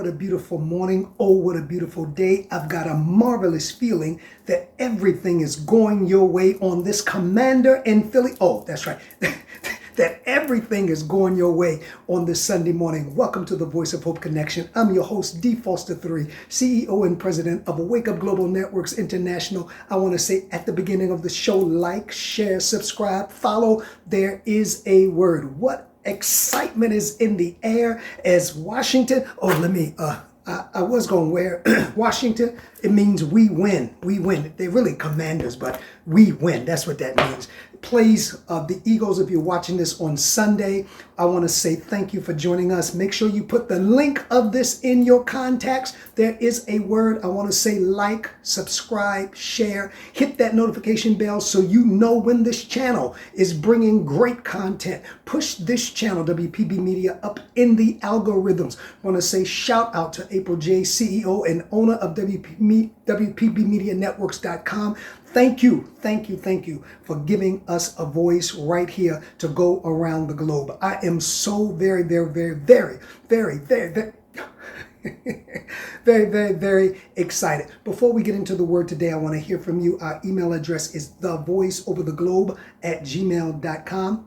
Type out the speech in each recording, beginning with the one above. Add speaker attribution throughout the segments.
Speaker 1: a beautiful morning. Oh, what a beautiful day. I've got a marvelous feeling that everything is going your way on this Commander in Philly. Oh, that's right. That everything is going your way on this Sunday morning. Welcome to the Voice of Hope Connection. I'm your host, D. Foster III, CEO and President of Wake Up Global Networks International. I want to say at the beginning of the show, like, share, subscribe, follow. There is a word. What excitement is in the air as Washington. I was going to wear Washington. It means we win. We win. They're really commanders, but we win. That's what that means. Plays the Eagles, if you're watching this on Sunday, I want to say thank you for joining us. Make sure you put the link of this in your contacts. There is a word. I want to say like, subscribe, share, hit that notification bell so you know when this channel is bringing great content. Push this channel, WPB Media, up in the algorithms. I want to say shout out to April J., CEO and owner of WPBMediaNetworks.com. Thank you for giving us a voice right here to go around the globe. I am so very excited. Before we get into the word today, I want to hear from you. Our email address is thevoiceovertheglobe@gmail.com.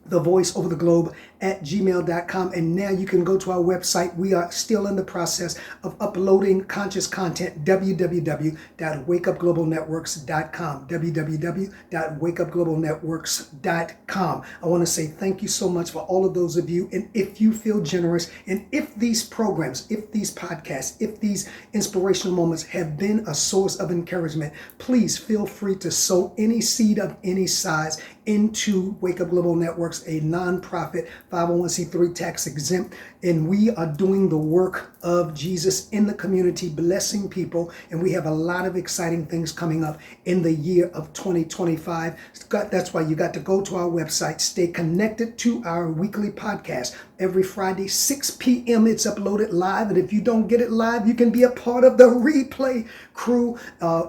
Speaker 1: thevoiceovertheglobe@gmail.com. And now you can go to our website. We are still in the process of uploading conscious content, www.wakeupglobalnetworks.com, www.wakeupglobalnetworks.com. I want to say thank you so much for all of those of you. And if you feel generous, and if these programs, if these podcasts, if these inspirational moments have been a source of encouragement, please feel free to sow any seed of any size into Wake Up Global Networks, a nonprofit 501c3 tax exempt, and we are doing the work of Jesus in the community, blessing people, and we have a lot of exciting things coming up in the year of 2025. That's why you got to go to our website, stay connected to our weekly podcast. Every Friday, 6 p.m. it's uploaded live, and if you don't get it live, you can be a part of the replay crew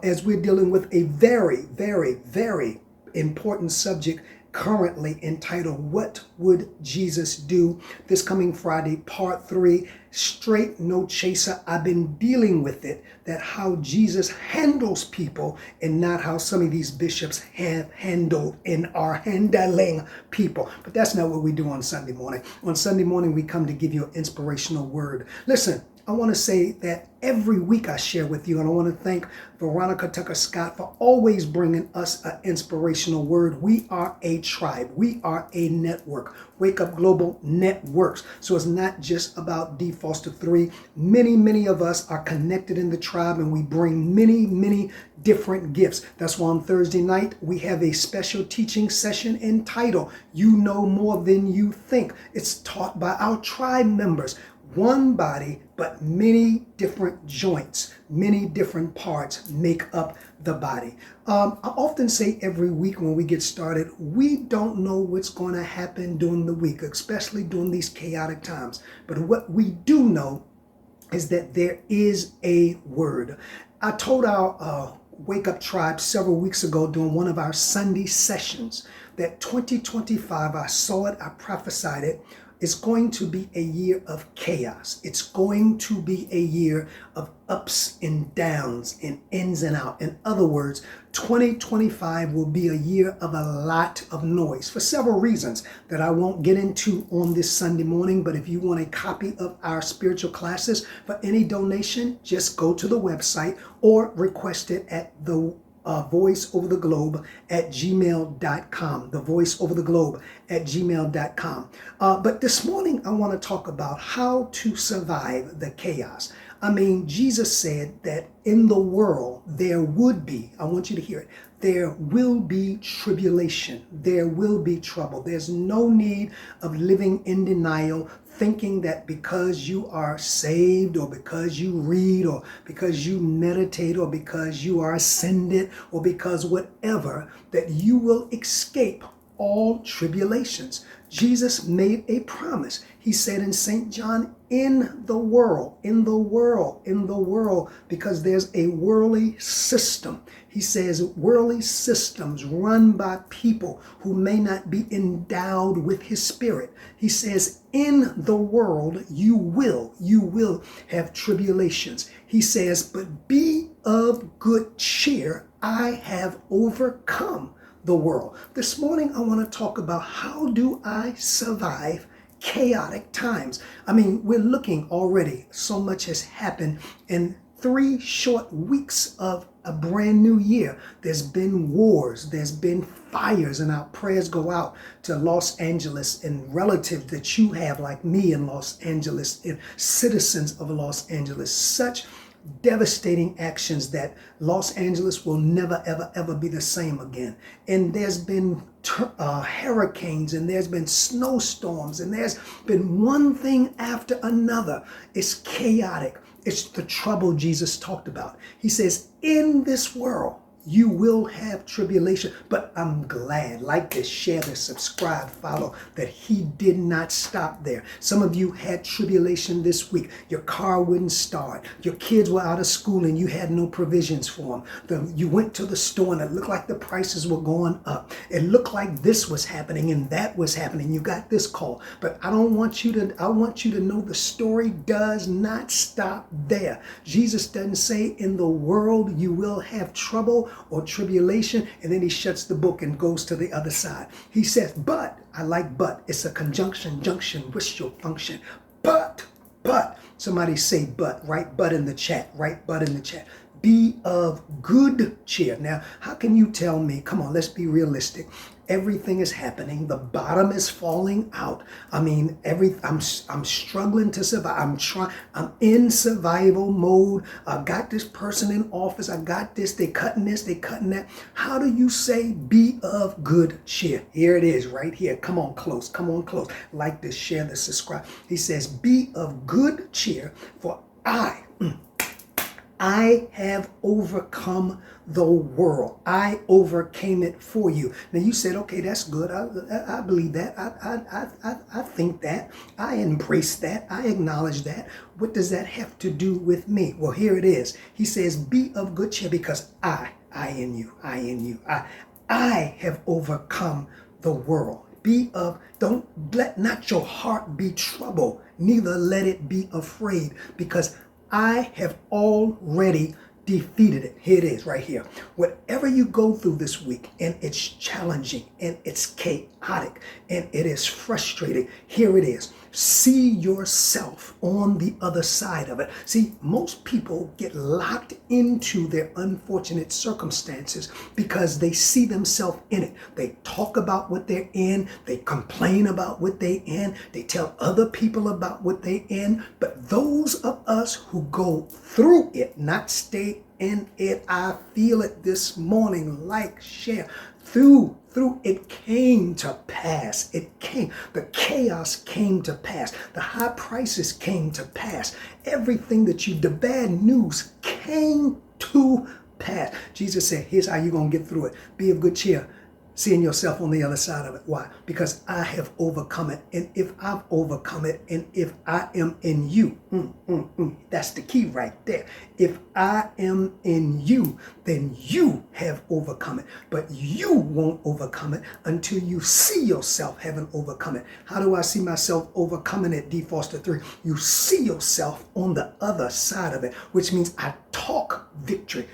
Speaker 1: as we're dealing with a very important subject currently entitled, What Would Jesus Do? This coming Friday, part 3, straight no chaser. I've been dealing with it, that how Jesus handles people and not how some of these bishops have handled and are handling people. But that's not what we do on Sunday morning. On Sunday morning, we come to give you an inspirational word. Listen, I want to say that every week I share with you, and I want to thank Veronica Tucker Scott for always bringing us an inspirational word. We are a tribe. We are a network. Wake Up Global Networks. So it's not just about D. Foster III. Many of us are connected in the tribe, and we bring many different gifts. That's why on Thursday night, we have a special teaching session entitled, You Know More Than You Think. It's taught by our tribe members. One body, but many different joints, many different parts make up the body. I often say every week when we get started, we don't know what's going to happen during the week, especially during these chaotic times. But what we do know is that there is a word. I told our Wake Up Tribe several weeks ago during one of our Sunday sessions that 2025, I saw it, I prophesied it, it's going to be a year of chaos. It's going to be a year of ups and downs and ins and out. In other words, 2025 will be a year of a lot of noise for several reasons that I won't get into on this Sunday morning. But if you want a copy of our spiritual classes for any donation, just go to the website or request it at the voiceovertheglobe@gmail.com, thevoiceovertheglobe@gmail.com. But this morning, I want to talk about how to survive the chaos. I mean, Jesus said that in the world, there would be, I want you to hear it, there will be tribulation. There will be trouble. There's no need of living in denial, thinking that because you are saved or because you read or because you meditate or because you are ascended or because whatever, that you will escape all tribulations. Jesus made a promise. He said in St. John, in the world, because there's a worldly system. He says worldly systems run by people who may not be endowed with his spirit. He says in the world you will have tribulations. He says, but be of good cheer. I have overcome the world. This morning I want to talk about how do I survive chaotic times. I mean, we're looking already, so much has happened in 3 short weeks of a brand new year. There's been wars, there's been fires, and our prayers go out to Los Angeles and relatives that you have like me in Los Angeles and citizens of Los Angeles. Such devastating actions that Los Angeles will never, ever, ever be the same again. And there's been hurricanes, and there's been snowstorms, and there's been one thing after another. It's chaotic. It's the trouble Jesus talked about. He says, in this world, you will have tribulation, but I'm glad, like this, share this, subscribe, follow, that he did not stop there. Some of you had tribulation this week. Your car wouldn't start. Your kids were out of school and you had no provisions for them. You went to the store and it looked like the prices were going up. It looked like this was happening and that was happening. You got this call, but I want you to know the story does not stop there. Jesus doesn't say in the world you will have trouble or tribulation, and then he shuts the book and goes to the other side. He says, but, I like but, it's a conjunction, junction, wish your function. But, somebody say but, write but in the chat, Be of good cheer. Now, how can you tell me, come on, let's be realistic. Everything is happening. The bottom is falling out. I mean, I'm struggling to survive. I'm in survival mode. I got this person in office. I got this. They cutting this. They cutting that. How do you say be of good cheer? Here it is right here. Come on close. Like this, share this, subscribe. He says, be of good cheer, for I have overcome the world. I overcame it for you. Now you said, okay, that's good. I believe that. I think that. I embrace that. I acknowledge that. What does that have to do with me? Well, here it is. He says, be of good cheer because I in you, I have overcome the world. Don't let not your heart be troubled, neither let it be afraid, because I have already defeated it. Here it is right here. Whatever you go through this week, and it's challenging, and it's chaotic, and it is frustrating, here it is. See yourself on the other side of it. See, most people get locked into their unfortunate circumstances because they see themselves in it. They talk about what they're in. They complain about what they're in. They tell other people about what they're in. But those of us who go through it, not stay in it, I feel it this morning, like, share, through it came to pass. The chaos came to pass. The high prices came to pass. Everything the bad news came to pass. Jesus said, here's how you're going to get through it. Be of good cheer, seeing yourself on the other side of it. Why? Because I have overcome it. And if I've overcome it, and if I am in you, that's the key right there. If I am in you, then you have overcome it. But you won't overcome it until you see yourself having overcome it. How do I see myself overcoming it, D. Foster 3? You see yourself on the other side of it, which means I talk victory.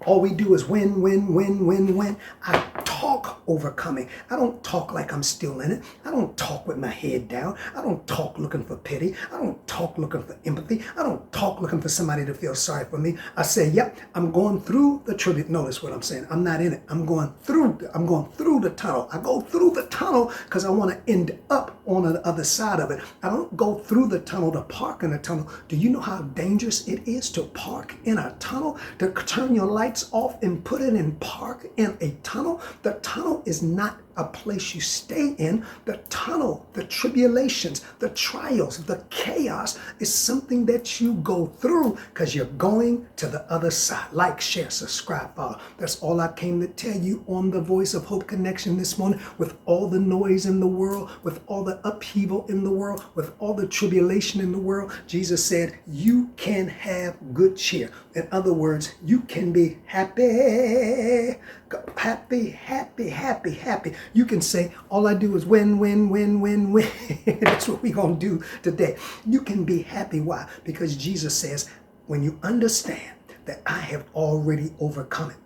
Speaker 1: All we do is win. I talk overcoming. I don't talk like I'm still in it. I don't talk with my head down. I don't talk looking for pity. I don't talk looking for empathy. I don't talk looking for somebody to feel sorry for me. I say, yep, I'm going through the tribute. Notice what I'm saying. I'm not in it. I'm going through the tunnel. I go through the tunnel because I want to end up on the other side of it. I don't go through the tunnel to park in a tunnel. Do you know how dangerous it is to park in a tunnel? To turn your lights off and put it in park in a tunnel? The tunnel is not a place you stay in. The tunnel, the tribulations, the trials, the chaos is something that you go through because you're going to the other side. Like, share, subscribe, follow. That's all I came to tell you on the Voice of Hope Connection. connection this morning, with all the noise in the world, with all the upheaval in the world, with all the tribulation in the world, Jesus said, you can have good cheer. In other words, you can be happy. Happy, happy, happy, happy. You can say, all I do is win, win, win, win, win. That's what we're going to do today. You can be happy. Why? Because Jesus says, when you understand that I have already overcome it,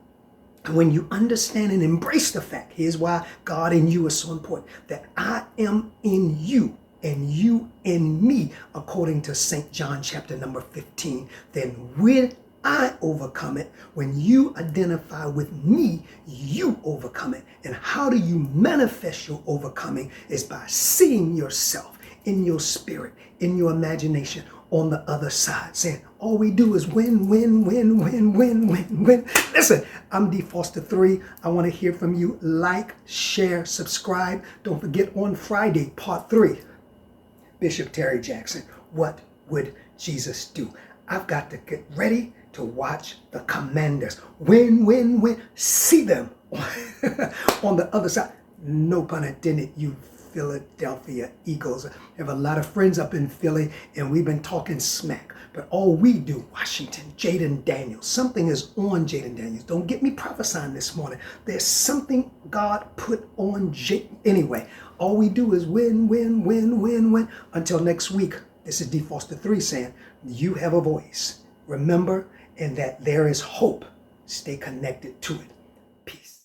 Speaker 1: and when you understand and embrace the fact, here's why God in you is so important, that I am in you and you in me, according to St. John chapter number 15, then when I overcome it, when you identify with me, you overcome it. And how do you manifest your overcoming? Is by seeing yourself in your spirit, in your imagination, on the other side, saying, all we do is win, win, win, win, win, win, win. Listen, I'm D. Foster 3. I want to hear from you. Like, share, subscribe. Don't forget, on Friday, part 3, Bishop Terry Jackson, what would Jesus do? I've got to get ready to watch the Commanders. Win, win, win. See them on the other side. No pun intended, you Philadelphia Eagles. I have a lot of friends up in Philly, and we've been talking smack. But all we do, Washington, Jaden Daniels, something is on Jaden Daniels. Don't get me prophesying this morning. There's something God put on Anyway, all we do is win, win, win, win, win. Until next week, this is D. Foster 3 saying, you have a voice. Remember, and that there is hope. Stay connected to it. Peace.